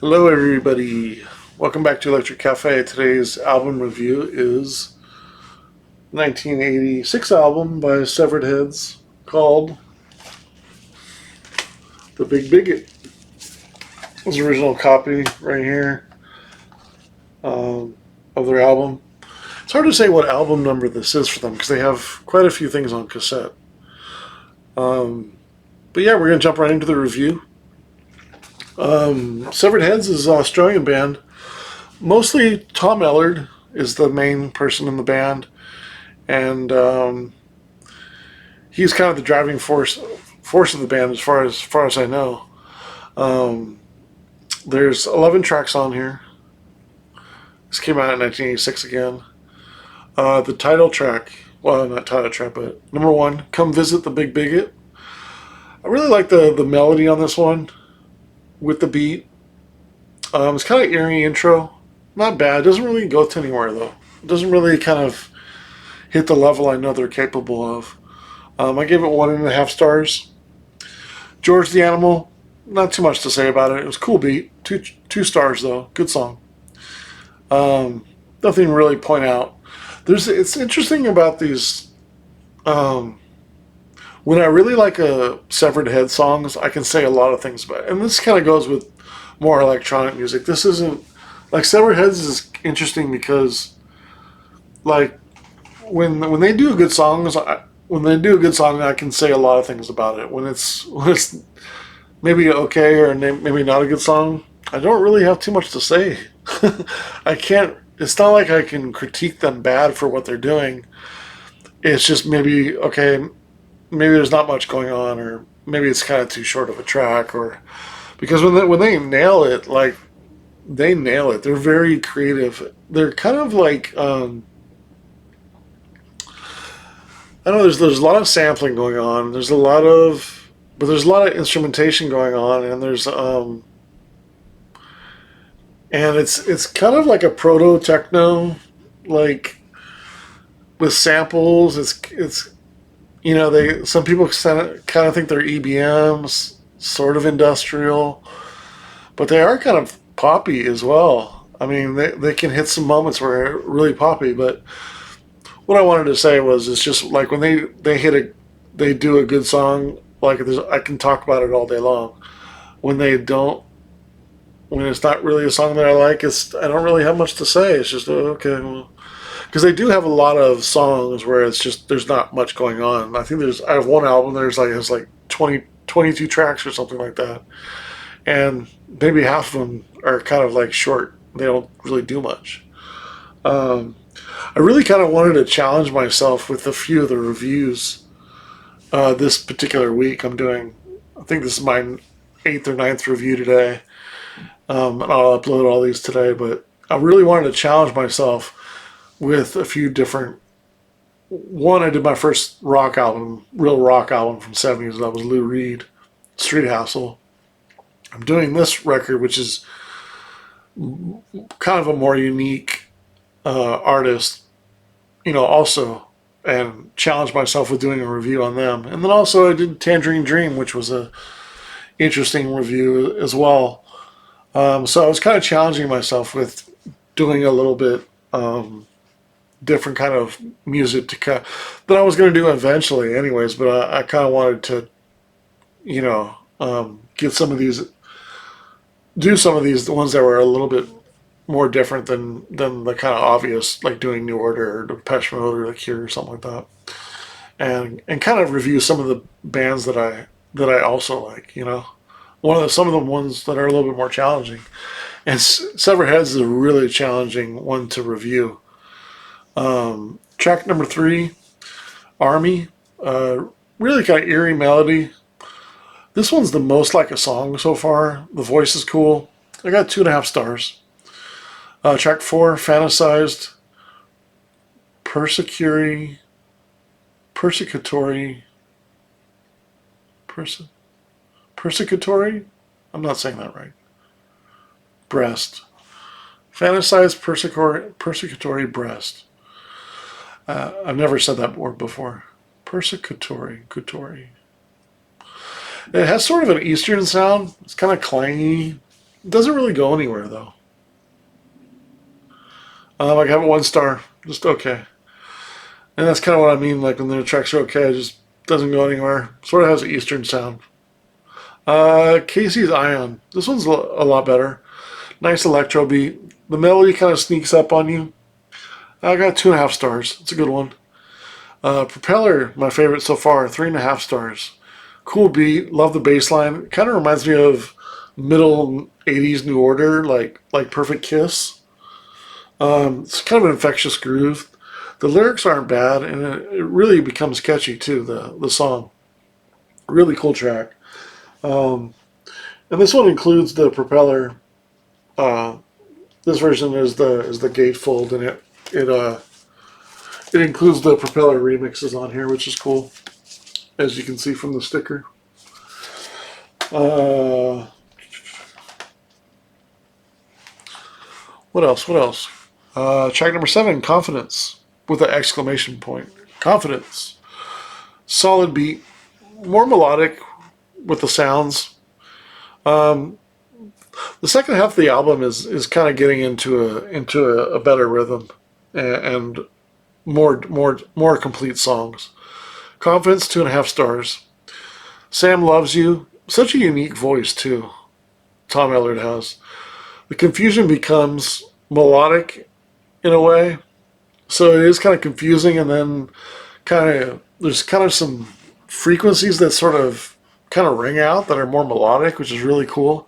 Hello everybody, welcome back to Electric Cafe. Today's album review is 1986 album by Severed Heads called The Big Bigot. This original copy right here of their album. It's hard to say what album number this is for them because they have quite a few things on cassette. But yeah, we're going to jump right into the review. Severed Heads is an Australian band. Mostly Tom Ellard is the main person in the band, and he's kind of the driving force of the band as far as I know. There's 11 tracks on here. This came out in 1986 again. The title track, well, not title track, but number one, "Come Visit the Big Bigot." I really like the melody on this one with the beat. It's kind of eerie intro. Not bad. It doesn't really go to anywhere though. It doesn't really kind of hit the level I know they're capable of. I gave it 1.5 stars. George the Animal, not too much to say about it. It was a cool beat. Two stars though. Good song. Nothing to really point out. It's interesting about these. When I really like a Severed Head songs, I can say a lot of things about it. And this kind of goes with more electronic music. This isn't like Severed Heads is interesting because like when they do good songs, when they do a good song, I can say a lot of things about it. When it's maybe okay or maybe not a good song, I don't really have too much to say. I can't. It's not like I can critique them bad for what they're doing. It's just maybe okay. Maybe there's not much going on, or maybe it's kind of too short of a track, or because when they nail it, like they nail it. They're very creative. They're kind of like I don't know. There's a lot of sampling going on. There's a lot of instrumentation going on, and it's kind of like a proto techno, like with samples. It's some people kind of think they're EBMs, sort of industrial, but they are kind of poppy as well. I mean, they can hit some moments where they're really poppy, but what I wanted to say was it's just like when they do a good song, like I can talk about it all day long. When they don't, when it's not really a song that I like, I don't really have much to say. It's just okay, well, because they do have a lot of songs where it's just there's not much going on. I have one album has like 22 tracks or something like that, and maybe half of them are kind of like short. They don't really do much. I really kind of wanted to challenge myself with a few of the reviews this particular week. I think this is my 8th or 9th review today, and I'll upload all these today. But I really wanted to challenge myself with a few different. One, I did my first real rock album from '70s. That was Lou Reed, Street Hassle. I'm doing this record, which is kind of a more unique artist, also, and challenged myself with doing a review on them. And then also I did Tangerine Dream, which was a interesting review as well. So I was kind of challenging myself with doing a little bit different kind of music that I was going to do eventually anyways, but I kind of wanted to, get some of these, do some of these, the ones that were a little bit more different than the kind of obvious, like doing New Order or Depeche Mode or The Cure or something like that, and kind of review some of the bands that I also like. Some of the ones that are a little bit more challenging, and Severed Heads is a really challenging one to review. Track number 3, Army, really kind of eerie melody. This one's the most like a song so far. The voice is cool. I got 2.5 stars. Track 4, Fantasized, Persecutory, I'm not saying that right. Breast. Fantasized persecutory breast. I've never said that word before. Persecutory. It has sort of an Eastern sound. It's kind of clangy. Doesn't really go anywhere though. I have it 1 star, just okay. And that's kind of what I mean. Like when the tracks are okay, it just doesn't go anywhere. Sort of has an Eastern sound. Casey's Ion. This one's a lot better. Nice electro beat. The melody kind of sneaks up on you. I got 2.5 stars. It's a good one. Propeller, my favorite so far, 3.5 stars. Cool beat. Love the bass line. Kind of reminds me of middle '80s New Order, like Perfect Kiss. It's kind of an infectious groove. The lyrics aren't bad, and it really becomes catchy too. The song, really cool track. Um, and this one includes the propeller. Uh, this version is the gatefold, and it includes the propeller remixes on here, which is cool, as you can see from the sticker. Uh, what else? What else? Track number 7, Confidence, with an exclamation point. Confidence. Solid beat. More melodic with the sounds. Um, the second half of the album is kind of getting into a better rhythm and more complete songs. Confidence, 2.5 stars. Sam Loves You. Such a unique voice too. Tom Ellard has. The confusion becomes melodic in a way, so it is kind of confusing, and then there's kind of some frequencies that sort of kind of ring out that are more melodic, which is really cool.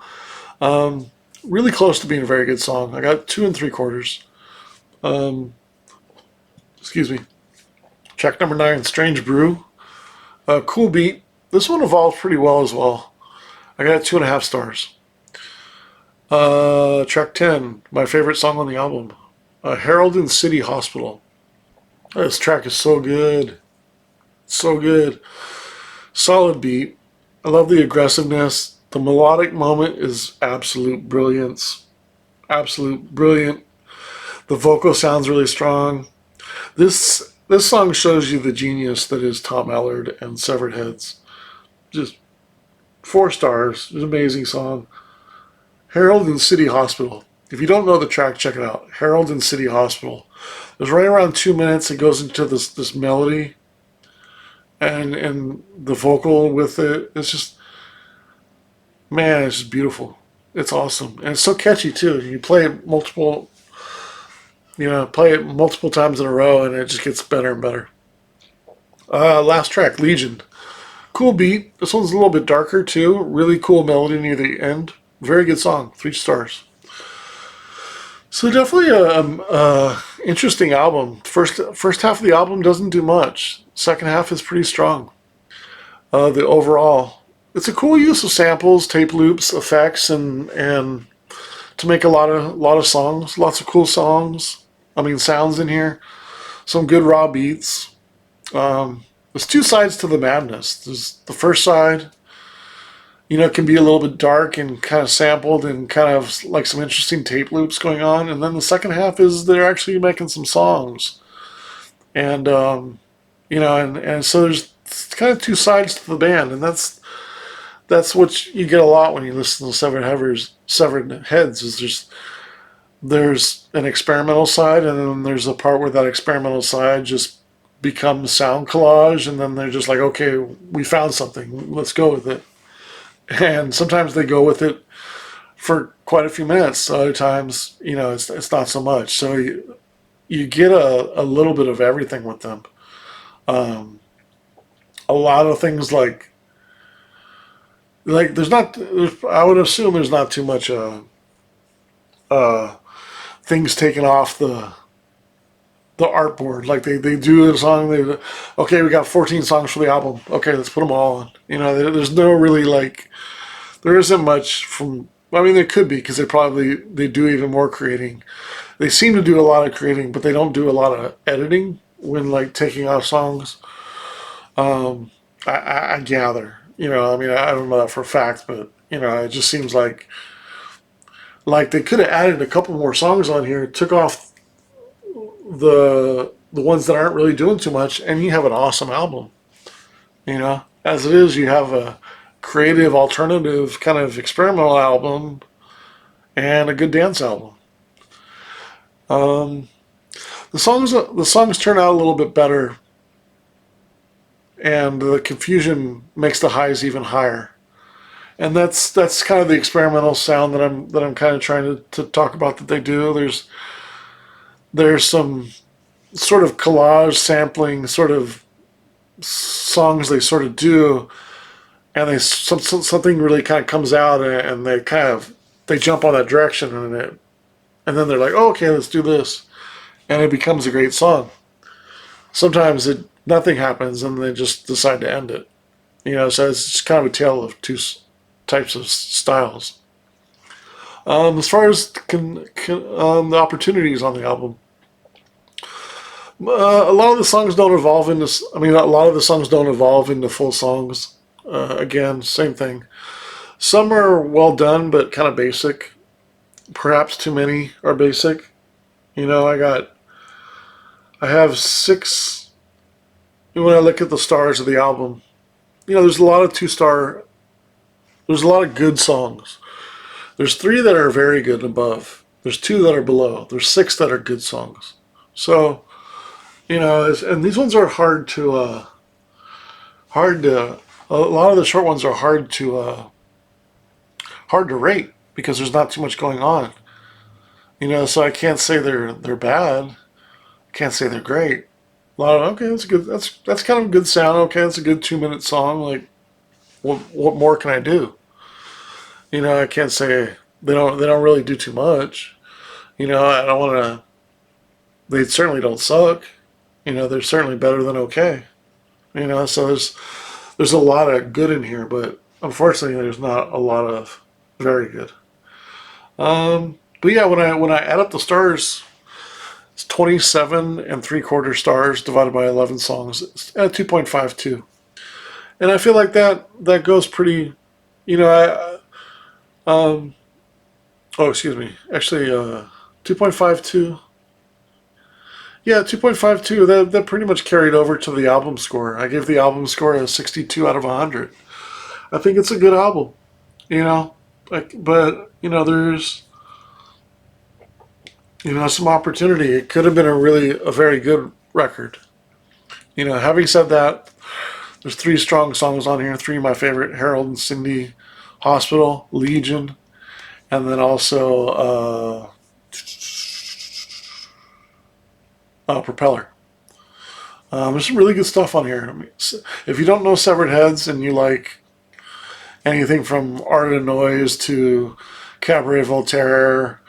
Um, really close to being a very good song. I got 2 3/4. Um, excuse me. Track number 9, Strange Brew. Cool beat. This one evolved pretty well as well. I got 2.5 stars. Track 10, my favorite song on the album. Herald in City Hospital. This track is so good. So good. Solid beat. I love the aggressiveness. The melodic moment is absolute brilliance. Absolute brilliant. The vocal sounds really strong. This song shows you the genius that is Tom Ellard and Severed Heads. Just 4 stars. It's an amazing song. Herald in City Hospital. If you don't know the track, check it out. Herald in City Hospital. It's right around 2 minutes. It goes into this melody and the vocal with it. It's just, man, it's just beautiful. It's awesome. And it's so catchy too. You play it multiple times in a row and it just gets better and better. Last track, Legion. Cool beat. This one's a little bit darker too. Really cool melody near the end. Very good song. 3 stars. So definitely a interesting album. First half of the album doesn't do much. Second half is pretty strong. The overall, it's a cool use of samples, tape loops, effects, and to make a lot of songs. Lots of cool songs. I mean sounds in here. Some good raw beats. There's 2 sides to the madness. There's the first side. It can be a little bit dark and kind of sampled and kind of like some interesting tape loops going on. And then the second half is they're actually making some songs. And, and so there's kind of 2 sides to the band. And that's what you get a lot when you listen to Severed Heads is there's an experimental side, and then there's a part where that experimental side just becomes sound collage. And then they're just like, okay, we found something. Let's go with it. And sometimes they go with it for quite a few minutes. Other times, it's not so much. So you get a little bit of everything with them. A lot of things like I would assume there's not too much things taken off the artboard. Like they do a song. Okay, we got 14 songs for the album. Okay, let's put them all on. There's no really there isn't much from. I mean, there could be because they do even more creating. They seem to do a lot of creating, but they don't do a lot of editing when taking off songs. I gather. I mean, I don't know that for a fact, but it just seems like they could have added a couple more songs on here, took off the ones that aren't really doing too much, and you have an awesome album. As it is, you have a creative, alternative, kind of experimental album and a good dance album. Um, the songs turn out a little bit better, and the confusion makes the highs even higher. And that's kind of the experimental sound that I'm kind of trying to talk about that they do. There's some sort of collage sampling sort of songs they sort of do, and something really kind of comes out, and they jump on that direction, and then they're like, oh, okay, let's do this, and it becomes a great song. Sometimes nothing happens, and they just decide to end it. So it's just kind of a tale of two types of styles. As far as the opportunities on the album, a lot of the songs don't evolve into. I mean, a lot of the songs don't evolve into full songs. Again, same thing. Some are well done, but kind of basic. Perhaps too many are basic. I have 6. When I look at the stars of the album, there's a lot of 2-star. There's a lot of good songs. There's 3 that are very good and above. There's 2 that are below. There's 6 that are good songs. So, and these ones are a lot of the short ones are hard to rate because there's not too much going on. So I can't say they're bad. I can't say they're great. A lot of, okay, that's good. That's kind of a good sound. Okay, that's a good 2-minute song. Like, what more can I do? I can't say they don't really do too much. I don't want to. They certainly don't suck. They're certainly better than okay. So there's a lot of good in here, but unfortunately, there's not a lot of very good. But yeah, when I add up the stars, it's 27 3/4 stars divided by 11 songs. It's at 2.52, and I feel like that goes pretty. Oh, excuse me. Actually, 2.52. Yeah, 2.52. That pretty much carried over to the album score. I gave the album score a 62 out of 100. I think it's a good album. But there's some opportunity. It could have been a very good record. Having said that, there's 3 strong songs on here. 3 of my favorite: Harold and Cindy, Hospital, Legion, and then also Propeller. There's some really good stuff on here. I mean, if you don't know Severed Heads and you like anything from Art of Noise to Cabaret Voltaire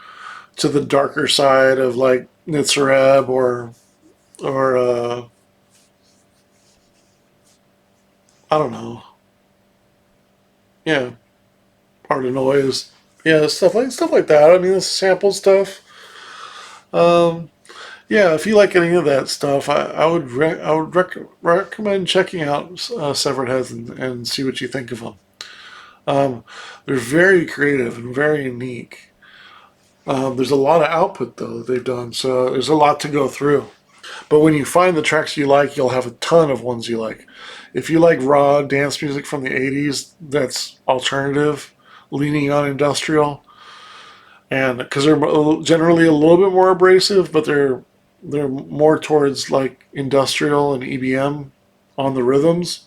to the darker side of like Nitzareb or I don't know, yeah, Art of Noise, yeah, stuff like that. I mean, the sample stuff. Um, Yeah, if you like any of that stuff, I would recommend checking out Severed Heads and see what you think of them. Um, they're very creative and very unique. There's a lot of output though that they've done, so there's a lot to go through. But when you find the tracks you like, you'll have a ton of ones you like. If you like raw dance music from the '80s, that's alternative, leaning on industrial, and because they're generally a little bit more abrasive, but they're more towards like industrial and EBM on the rhythms.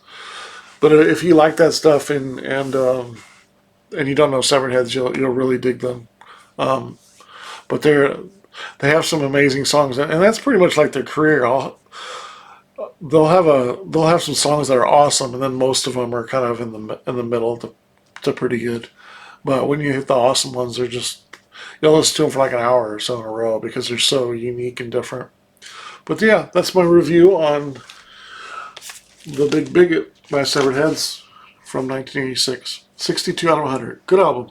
But if you like that stuff and you don't know Severed Heads, you'll really dig them. Um, but they have some amazing songs, and that's pretty much like their career. They'll have some songs that are awesome, and then most of them are kind of in the middle to pretty good. But when you hit the awesome ones, they're just you'll listen to them for like an hour or so in a row because they're so unique and different. But yeah, that's my review on The Big Bigot by Severed Heads from 1986. 62 out of 100. Good album.